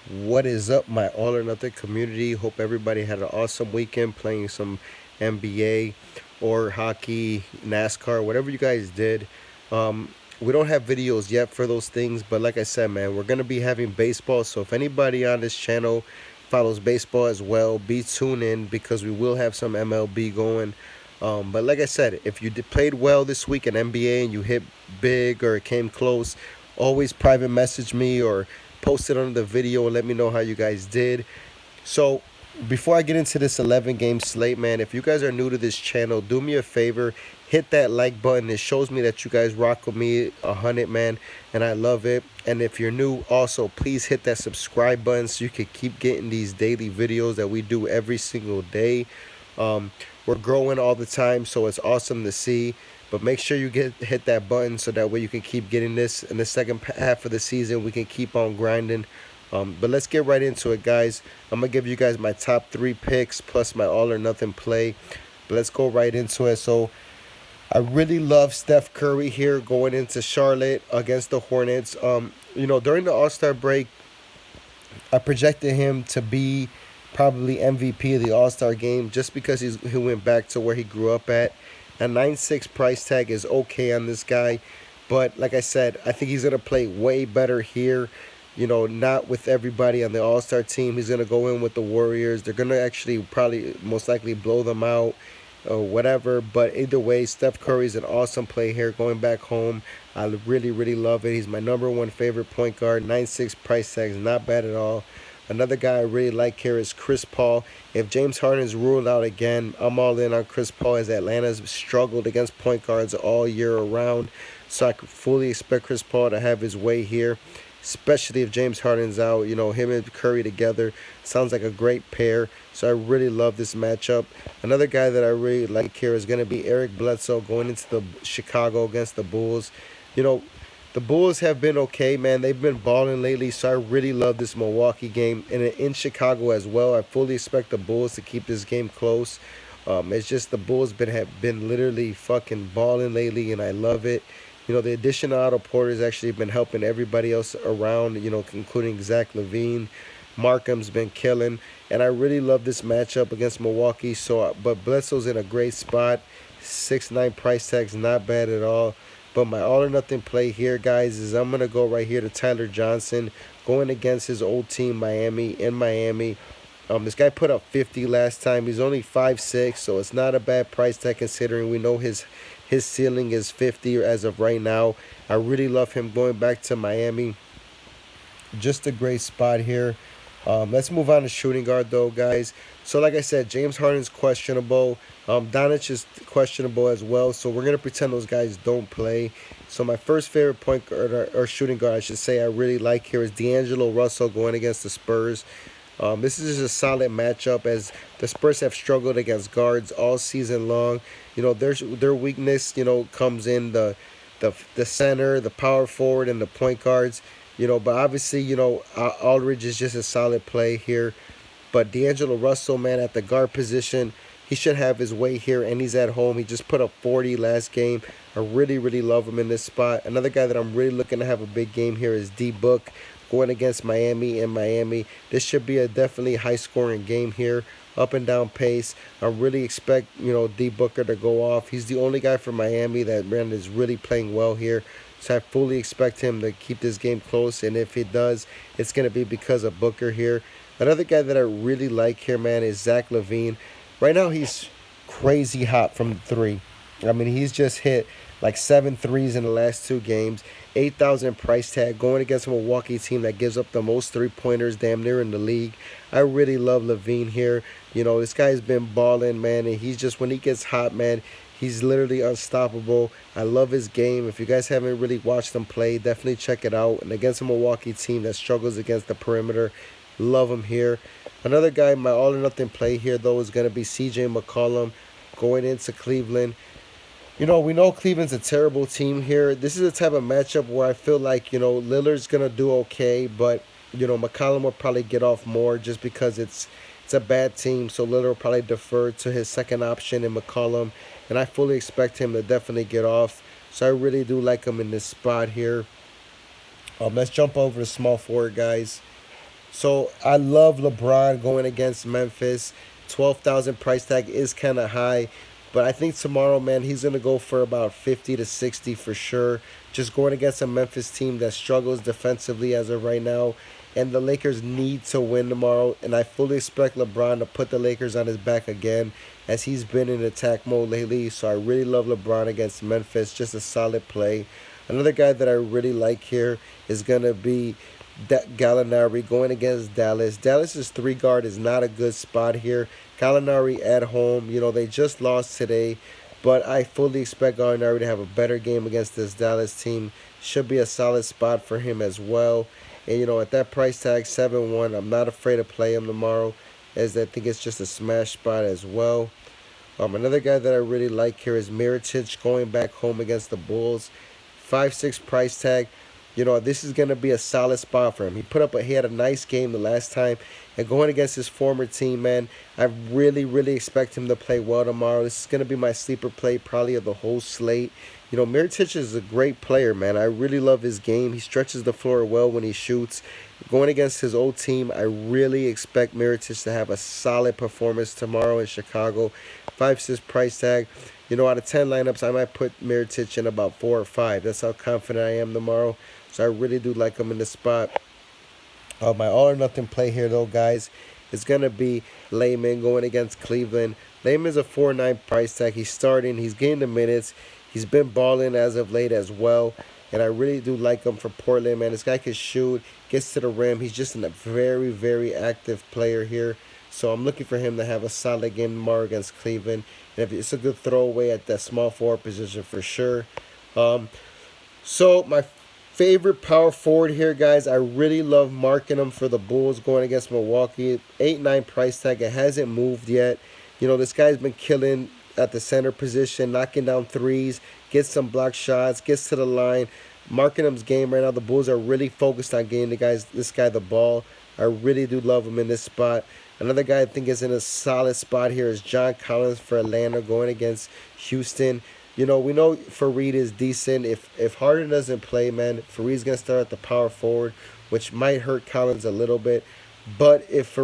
What is up, my all or nothing community? Hope everybody had an awesome weekend playing some NBA or hockey, NASCAR, whatever you guys did. We don't have videos yet for those things, but like I said, man, we're gonna be having baseball. So if anybody on this channel follows baseball as well, be tuned in because we will have some MLB going. But like I said, if you played well this week in NBA and you hit big or it came close, always private message me or post it under the video and let me know how you guys did. So before I get into this 11 game slate, man, if you guys are new to this channel, do me a favor, hit that like button. It shows me that you guys rock with me 100, man, and I love it. And if you're new, also please hit that subscribe button so you can keep getting these daily videos that we do every single day. We're growing all the time, so it's awesome to see. But make sure you hit that button so that way you can keep getting this. In the second half of the season, we can keep on grinding. But let's get right into it, guys. I'm going to give you guys my top 3 picks plus my all or nothing play. But let's go right into it. So I really love Steph Curry here going into Charlotte against the Hornets. During the All-Star break, I projected him to be probably MVP of the All-Star game just because he went back to where he grew up at. A 9.6 price tag is okay on this guy, but like I said, I think he's gonna play way better here. Not with everybody on the All-Star team. He's gonna go in with the Warriors. They're gonna actually probably most likely blow them out or whatever. But either way, Steph Curry's an awesome play here going back home. I really, really love it. He's my number one favorite point guard. 9.6 price tag is not bad at all. Another guy I really like here is Chris Paul. If James Harden is ruled out again, I'm all in on Chris Paul as Atlanta's struggled against point guards all year around. So I could fully expect Chris Paul to have his way here, especially if James Harden's out. Him and Curry together sounds like a great pair. So I really love this matchup. Another guy that I really like here is going to be Eric Bledsoe going into the Chicago against the Bulls. You know, the Bulls have been okay, man. They've been balling lately, so I really love this Milwaukee game. And in Chicago as well, I fully expect the Bulls to keep this game close. It's just the Bulls have been literally fucking balling lately, and I love it. The addition of Otto Porter has actually been helping everybody else around, including Zach LaVine. Markham's been killing, and I really love this matchup against Milwaukee. But Bledsoe's in a great spot. 6'9" price tag's not bad at all. But my all or nothing play here, guys, is I'm going to go right here to Tyler Johnson going against his old team, Miami, in Miami. This guy put up 50 last time. He's only 5'6", so it's not a bad price tag considering we know his ceiling is 50 as of right now. I really love him going back to Miami. Just a great spot here. Let's move on to shooting guard, though, guys. So, like I said, James Harden's questionable. Doncic is questionable as well. So, we're going to pretend those guys don't play. So, my first favorite point guard or shooting guard, I should say, I really like here is D'Angelo Russell going against the Spurs. This is just a solid matchup as the Spurs have struggled against guards all season long. Their weakness, comes in the center, the power forward, and the point guards. But obviously, Aldridge is just a solid play here. But D'Angelo Russell, man, at the guard position, he should have his way here, and he's at home. He just put up 40 last game. I really, really love him in this spot. Another guy that I'm really looking to have a big game here is D-Book going against Miami in Miami. This should be a definitely high-scoring game here, up and down pace. I really expect, D Booker to go off. He's the only guy from Miami that is really playing well here. So I fully expect him to keep this game close, and if he does, it's going to be because of Booker here. Another guy that I really like here, man, is Zach LaVine. Right now, he's crazy hot from the three. I mean, he's just hit like 7 threes in the last 2 games. 8,000 price tag going against a Milwaukee team that gives up the most 3-pointers damn near in the league. I really love LaVine here. This guy's been balling, man, and he's just, when he gets hot, man, he's literally unstoppable. I love his game. If you guys haven't really watched him play, definitely check it out. And against a Milwaukee team that struggles against the perimeter, love him here. Another guy, my all or nothing play here, though, is going to be C.J. McCollum going into Cleveland. We know Cleveland's a terrible team here. This is the type of matchup where I feel like, Lillard's going to do okay, but, McCollum will probably get off more just because it's a bad team. So Lillard will probably defer to his second option in McCollum, and I fully expect him to definitely get off. So I really do like him in this spot here. Let's jump over to small forward, guys. So I love LeBron going against Memphis. 12,000 price tag is kind of high, but I think tomorrow, man, he's gonna go for about 50 to 60 for sure. Just going against a Memphis team that struggles defensively as of right now, and the Lakers need to win tomorrow. And I fully expect LeBron to put the Lakers on his back again, as he's been in attack mode lately. So I really love LeBron against Memphis. Just a solid play. Another guy that I really like here is gonna be Gallinari going against Dallas. Dallas's three guard is not a good spot here. Gallinari at home, they just lost today, but I fully expect Gallinari to have a better game against this Dallas team. Should be a solid spot for him as well. And at that price tag 7-1, I'm not afraid to play him tomorrow, as I think it's just a smash spot as well. Another guy that I really like here is Mirotic going back home against the Bulls. 5-6 price tag. This is going to be a solid spot for him. He had a nice game the last time, and going against his former team, man, I really, really expect him to play well tomorrow. This is going to be my sleeper play probably of the whole slate. Mirotic is a great player, man. I really love his game. He stretches the floor well when he shoots. Going against his old team, I really expect Mirotic to have a solid performance tomorrow in Chicago. 5-6 price tag. Out of 10 lineups, I might put Mirotic in about 4 or 5. That's how confident I am tomorrow. So I really do like him in this spot. My all or nothing play here, though, guys, is going to be Layman going against Cleveland. Layman's a 4-9 price tag. He's starting. He's getting the minutes. He's been balling as of late as well. And I really do like him for Portland, man. This guy can shoot, gets to the rim. He's just a very, very active player here. So I'm looking for him to have a solid game tomorrow against Cleveland. And if it's a good throwaway at that small forward position for sure. Um, so my favorite power forward here, guys. I really love marking him for the Bulls going against Milwaukee. 8-9 price tag. It hasn't moved yet. This guy's been killing at the center position, knocking down threes, gets some block shots, gets to the line. Markingham's game right now, the Bulls are really focused on getting this guy the ball. I really do love him in this spot. Another guy I think is in a solid spot here is John Collins for Atlanta going against Houston. We know Fareed is decent. If Harden doesn't play, man, Fareed's gonna start at the power forward, which might hurt Collins a little bit. But if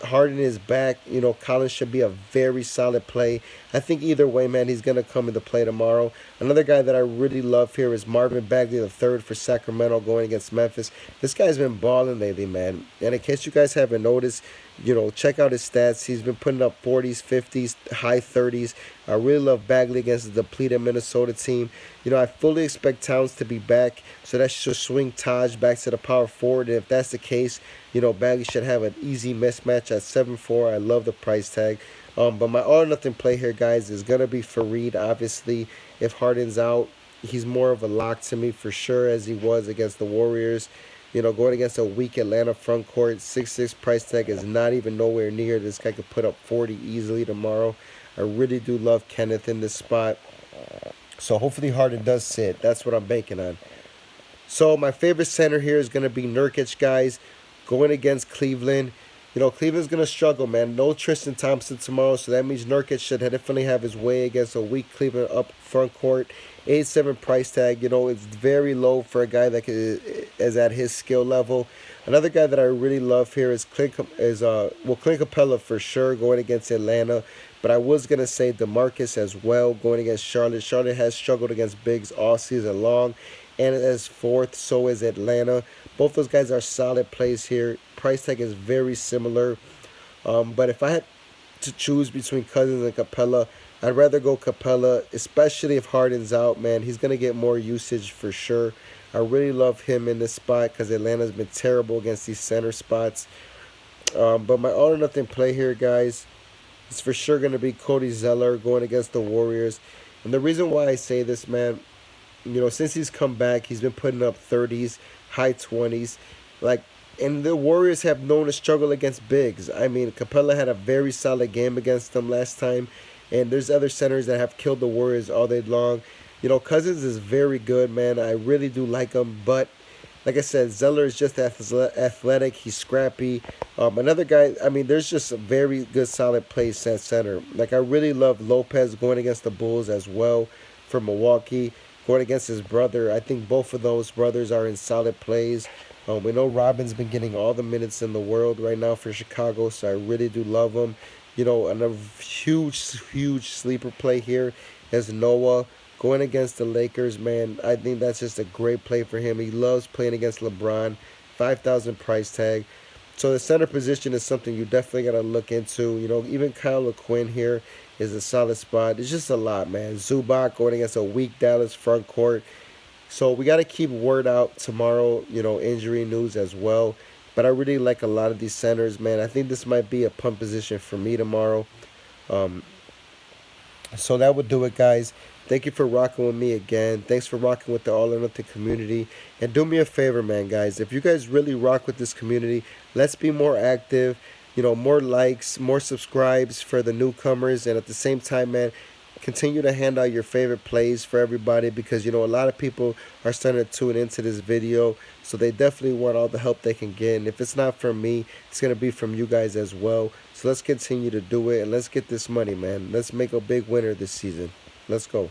Harden is back, Collins should be a very solid play. I think either way, man, he's going to come into play tomorrow. Another guy that I really love here is Marvin Bagley III for Sacramento going against Memphis. This guy's been balling lately, man. And in case you guys haven't noticed, check out his stats. He's been putting up 40s, 50s, high 30s. I really love Bagley against the depleted Minnesota team. I fully expect Towns to be back, so that should swing Taj back to the power forward. And if that's the case, Bagley should have an easy mismatch at 7-4. I love the price tag. But my all or nothing play here, guys, is going to be Fareed, obviously. If Harden's out, he's more of a lock to me for sure, as he was against the Warriors. Going against a weak Atlanta front court, 6-6 price tag is not even nowhere near. This guy could put up 40 easily tomorrow. I really do love Kenneth in this spot. So hopefully Harden does sit. That's what I'm banking on. So my favorite center here is going to be Nurkic, guys, going against Cleveland. Cleveland's going to struggle, man. No Tristan Thompson tomorrow, so that means Nurkic should definitely have his way against a weak Cleveland up front court. 8-7 price tag, it's very low for a guy that is at his skill level. Another guy that I really love here is Clint Capella for sure going against Atlanta. But I was going to say DeMarcus as well going against Charlotte. Charlotte has struggled against bigs all season long. And as fourth, so is Atlanta. Both those guys are solid plays here. Price tag is very similar. But if I had to choose between Cousins and Capella, I'd rather go Capella, especially if Harden's out, man. He's going to get more usage for sure. I really love him in this spot because Atlanta's been terrible against these center spots. But my all or nothing play here, guys, is for sure going to be Cody Zeller going against the Warriors. And the reason why I say this, man, since he's come back, he's been putting up 30s, high 20s. And the Warriors have known to struggle against bigs. I mean, Capella had a very solid game against them last time. And there's other centers that have killed the Warriors all day long. Cousins is very good, man. I really do like him. But, like I said, Zeller is just athletic. He's scrappy. Another guy, there's just a very good, solid plays at center. I really love Lopez going against the Bulls as well for Milwaukee. Going against his brother. I think both of those brothers are in solid plays. We know Robin's been getting all the minutes in the world right now for Chicago, so I really do love him. Another huge sleeper play here is Noah going against the Lakers. Man, I think that's just a great play for him. He loves playing against LeBron. 5,000 price tag. So the center position is something you definitely got to look into. Even Kyle LaQuinn here is a solid spot. It's just a lot, man. Zubac going against a weak Dallas front court. So we got to keep word out tomorrow, injury news as well. But I really like a lot of these centers, man. I think this might be a pump position for me tomorrow. Um, so that would do it, guys. Thank you for rocking with me again. Thanks for rocking with the All or Nothing community. And do me a favor, man, guys. If you guys really rock with this community, let's be more active. More likes, more subscribes for the newcomers. And at the same time, man, continue to hand out your favorite plays for everybody because, a lot of people are starting to tune into this video. So they definitely want all the help they can get. And if it's not from me, it's going to be from you guys as well. So let's continue to do it and let's get this money, man. Let's make a big winner this season. Let's go.